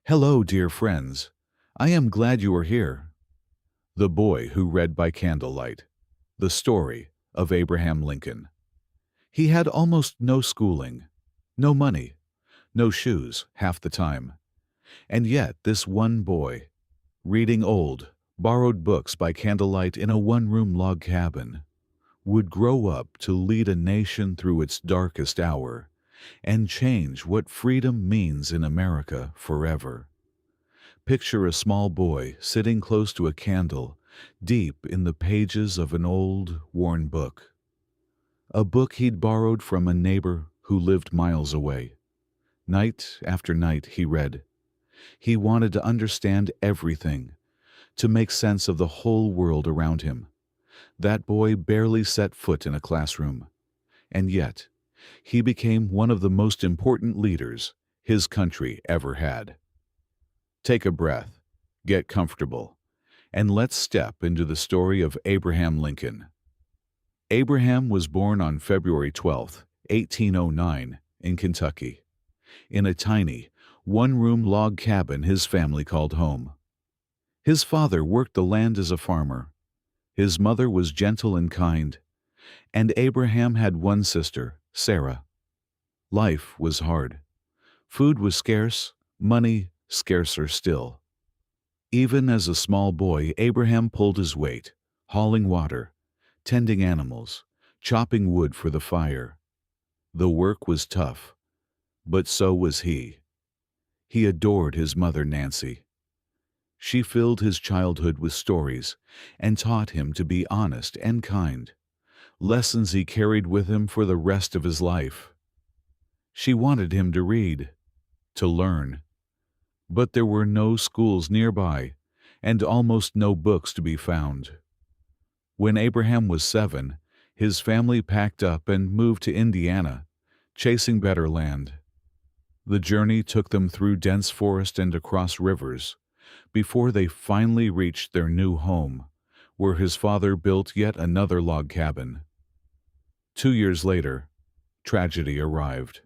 Hello, dear friends. I am glad you are here. The Boy Who Read by Candlelight. The story of Abraham Lincoln. He had almost no schooling, no money, no shoes half the time. And yet this one boy, reading old, borrowed books by candlelight in a one-room log cabin, would grow up to lead a nation through its darkest hour and change what freedom means in America forever. Picture a small boy sitting close to a candle, deep in the pages of an old, worn book. A book he'd borrowed from a neighbor who lived miles away. Night after night he read. He wanted to understand everything, to make sense of the whole world around him. That boy barely set foot in a classroom. And yet, he became one of the most important leaders his country ever had. Take a breath, get comfortable, and let's step into the story of Abraham Lincoln. Abraham was born on February 12, 1809, in Kentucky, in a tiny, one-room log cabin his family called home. His father worked the land as a farmer. His mother was gentle and kind, and Abraham had one sister, Sarah. Life was hard. Food was scarce, money scarcer still. Even as a small boy, Abraham pulled his weight, hauling water, tending animals, chopping wood for the fire. The work was tough, but so was he. He adored his mother, Nancy. She filled his childhood with stories and taught him to be honest and kind, lessons he carried with him for the rest of his life. She wanted him to read, to learn. But there were no schools nearby, and almost no books to be found. When Abraham was 7, his family packed up and moved to Indiana, chasing better land. The journey took them through dense forest and across rivers, before they finally reached their new home, where his father built yet another log cabin. 2 years later, tragedy arrived.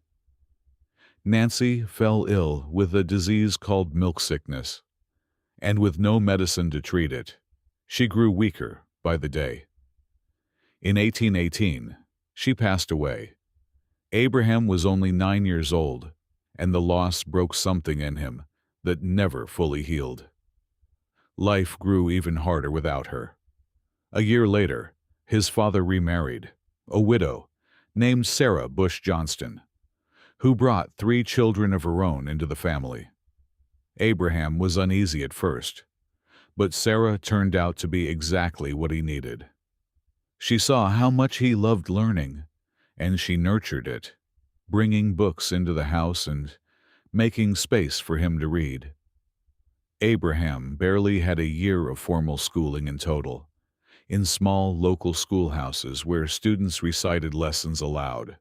Nancy fell ill with a disease called milk sickness, and with no medicine to treat it, she grew weaker by the day. In 1818, she passed away. Abraham was only 9 years old, and the loss broke something in him that never fully healed. Life grew even harder without her. A year later, his father remarried, a widow named Sarah Bush Johnston, who brought 3 children of her own into the family. Abraham was uneasy at first, but Sarah turned out to be exactly what he needed. She saw how much he loved learning, and she nurtured it, bringing books into the house and making space for him to read. Abraham barely had a year of formal schooling in total, in small local schoolhouses where students recited lessons aloud.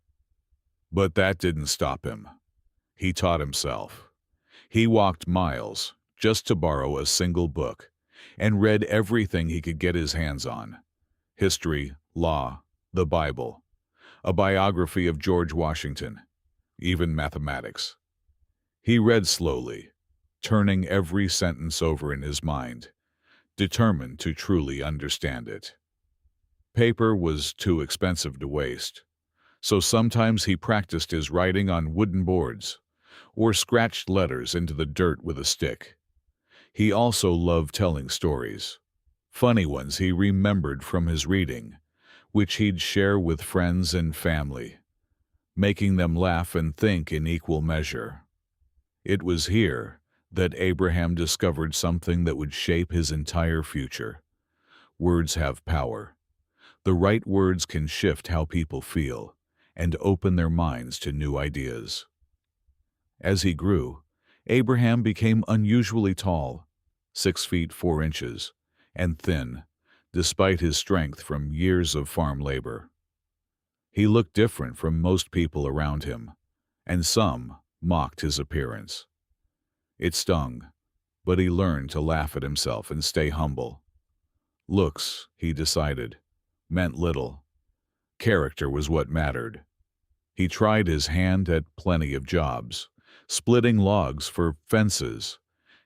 But that didn't stop him. He taught himself. He walked miles just to borrow a single book and read everything he could get his hands on: history, law, the Bible, a biography of George Washington, even mathematics. He read slowly, turning every sentence over in his mind, determined to truly understand it. Paper was too expensive to waste, so sometimes he practiced his writing on wooden boards or scratched letters into the dirt with a stick. He also loved telling stories, funny ones he remembered from his reading, which he'd share with friends and family, making them laugh and think in equal measure. It was here that Abraham discovered something that would shape his entire future. Words have power. The right words can shift how people feel and open their minds to new ideas. As he grew, Abraham became unusually tall, 6 feet 4 inches, and thin, despite his strength from years of farm labor. He looked different from most people around him, and some mocked his appearance. It stung, but he learned to laugh at himself and stay humble. Looks, he decided, meant little. Character was what mattered. He tried his hand at plenty of jobs, splitting logs for fences,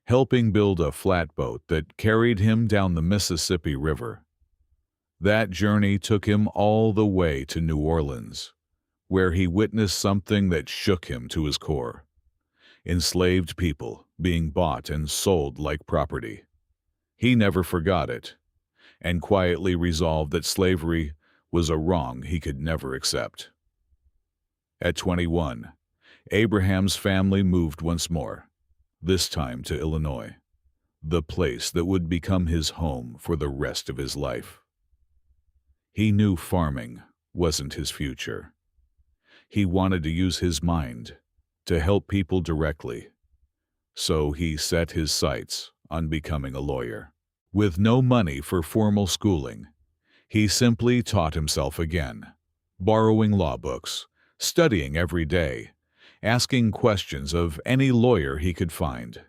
helping build a flatboat that carried him down the Mississippi River. That journey took him all the way to New Orleans, where he witnessed something that shook him to his core: enslaved people being bought and sold like property. He never forgot it, and quietly resolved that slavery was a wrong he could never accept. At 21, Abraham's family moved once more, this time to Illinois, the place that would become his home for the rest of his life. He knew farming wasn't his future. He wanted to use his mind to help people directly, so he set his sights on becoming a lawyer. With no money for formal schooling, he simply taught himself again, borrowing law books, studying every day, asking questions of any lawyer he could find.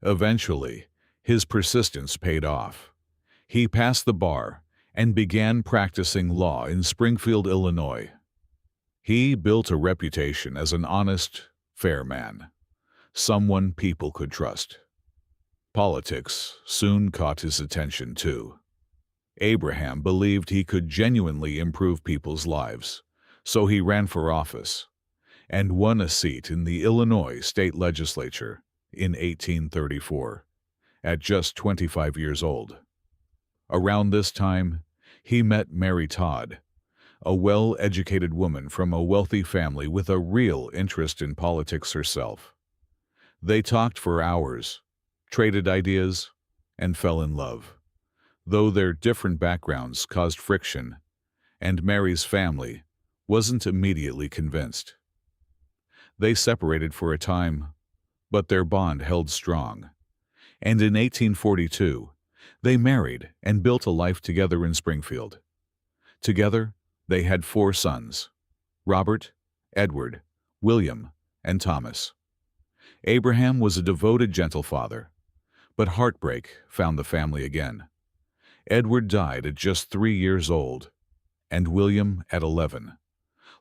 Eventually, his persistence paid off. He passed the bar and began practicing law in Springfield, Illinois. He built a reputation as an honest, fair man, someone people could trust. Politics soon caught his attention, too. Abraham believed he could genuinely improve people's lives, so he ran for office and won a seat in the Illinois state legislature in 1834, at just 25 years old. Around this time, he met Mary Todd, a well-educated woman from a wealthy family with a real interest in politics herself. They talked for hours, traded ideas, and fell in love, though their different backgrounds caused friction, and Mary's family wasn't immediately convinced. They separated for a time, but their bond held strong, and in 1842, they married and built a life together in Springfield. Together, they had 4 sons: Robert, Edward, William, and Thomas. Abraham was a devoted, gentle father, but heartbreak found the family again. Edward died at just 3 years old, and William at 11,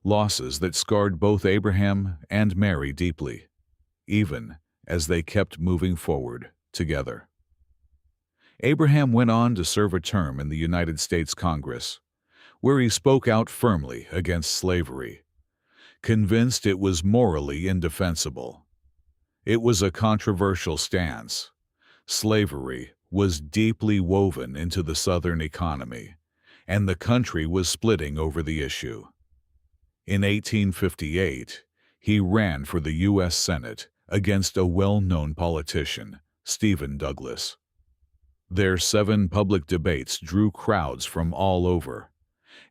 losses that scarred both Abraham and Mary deeply, even as they kept moving forward together. Abraham went on to serve a term in the United States Congress, where he spoke out firmly against slavery, convinced it was morally indefensible. It was a controversial stance. Slavery was deeply woven into the Southern economy, and the country was splitting over the issue. In 1858, he ran for the U.S. Senate against a well-known politician, Stephen Douglas. Their 7 public debates drew crowds from all over,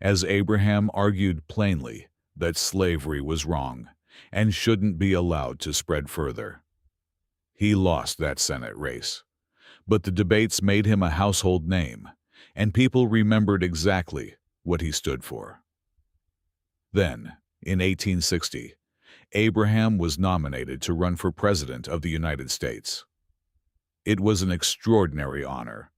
as Abraham argued plainly that slavery was wrong and shouldn't be allowed to spread further. He lost that Senate race, but the debates made him a household name, and people remembered exactly what he stood for. Then, in 1860, Abraham was nominated to run for President of the United States. It was an extraordinary honor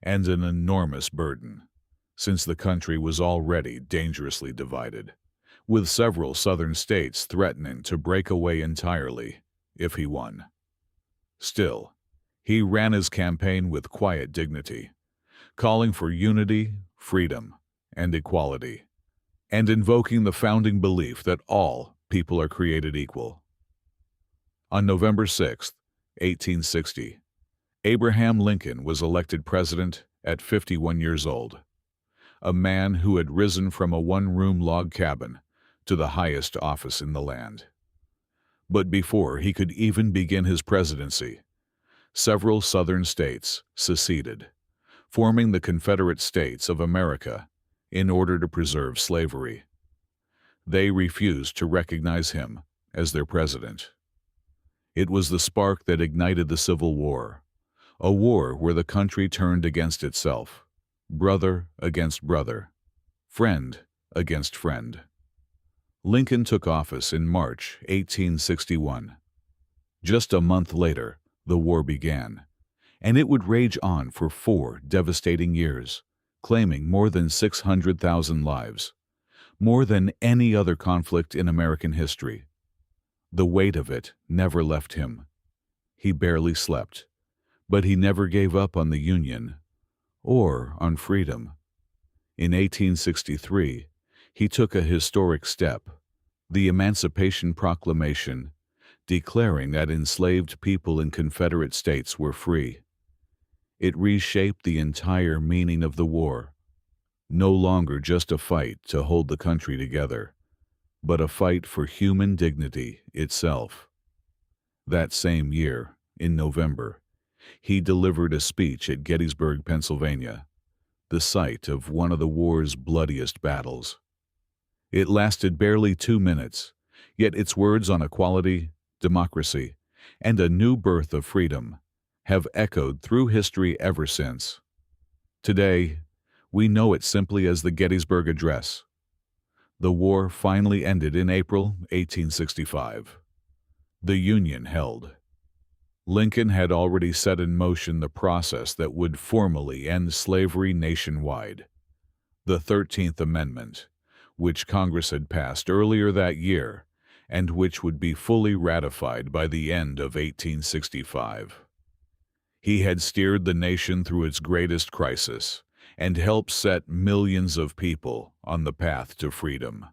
and an enormous burden, since the country was already dangerously divided, with several southern states threatening to break away entirely if he won. Still, he ran his campaign with quiet dignity, calling for unity, freedom, and equality, and invoking the founding belief that all people are created equal. On November 6, 1860, Abraham Lincoln was elected president at 51 years old, a man who had risen from a one-room log cabin to the highest office in the land. But before he could even begin his presidency, several southern states seceded, forming the Confederate States of America in order to preserve slavery. They refused to recognize him as their president. It was the spark that ignited the Civil War, a war where the country turned against itself, brother against brother, friend against friend. Lincoln took office in March 1861. Just a month later, the war began, and it would rage on for 4 devastating years, claiming more than 600,000 lives, more than any other conflict in American history. The weight of it never left him. He barely slept, But he never gave up on the Union or on freedom. In 1863, he took a historic step, the Emancipation Proclamation, declaring that enslaved people in Confederate states were free. It reshaped the entire meaning of the war, no longer just a fight to hold the country together, but a fight for human dignity itself. That same year, in November, he delivered a speech at Gettysburg, Pennsylvania, the site of one of the war's bloodiest battles. It lasted barely 2 minutes, yet its words on equality, democracy, and a new birth of freedom have echoed through history ever since. Today, we know it simply as the Gettysburg Address. The war finally ended in April 1865. The Union held. Lincoln had already set in motion the process that would formally end slavery nationwide. The 13th Amendment, which Congress had passed earlier that year, and which would be fully ratified by the end of 1865. He had steered the nation through its greatest crisis and helped set millions of people on the path to freedom.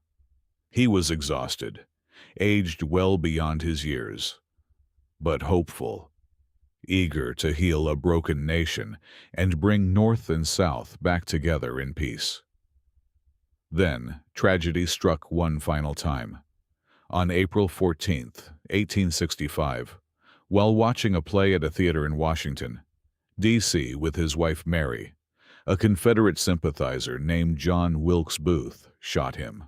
He was exhausted, aged well beyond his years, but hopeful, eager to heal a broken nation and bring North and South back together in peace. Then, tragedy struck one final time. On April 14, 1865, while watching a play at a theater in Washington, D.C. with his wife Mary, a Confederate sympathizer named John Wilkes Booth shot him.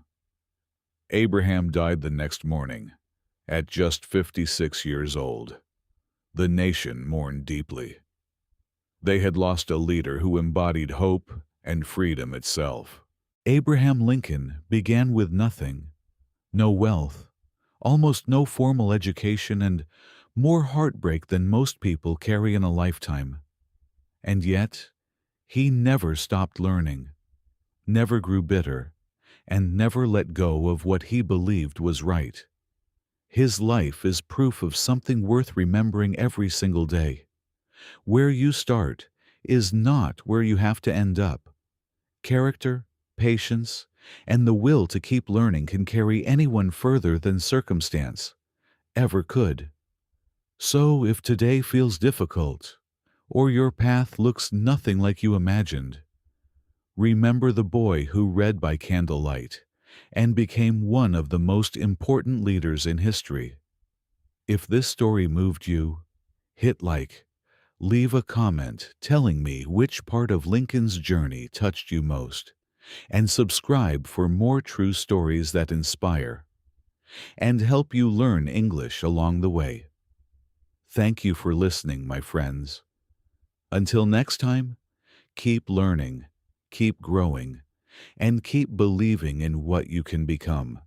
Abraham died the next morning, at just 56 years old. The nation mourned deeply. They had lost a leader who embodied hope and freedom itself. Abraham Lincoln began with nothing, no wealth, almost no formal education, and more heartbreak than most people carry in a lifetime. And yet, he never stopped learning, never grew bitter, and never let go of what he believed was right. His life is proof of something worth remembering every single day. Where you start is not where you have to end up. Character, patience, and the will to keep learning can carry anyone further than circumstance ever could. So if today feels difficult, or your path looks nothing like you imagined, remember the boy who read by candlelight and became one of the most important leaders in history. If this story moved you, hit like, leave a comment telling me which part of Lincoln's journey touched you most, and subscribe for more true stories that inspire and help you learn English along the way. Thank you for listening, my friends. Until next time, keep learning, keep growing, and keep believing in what you can become.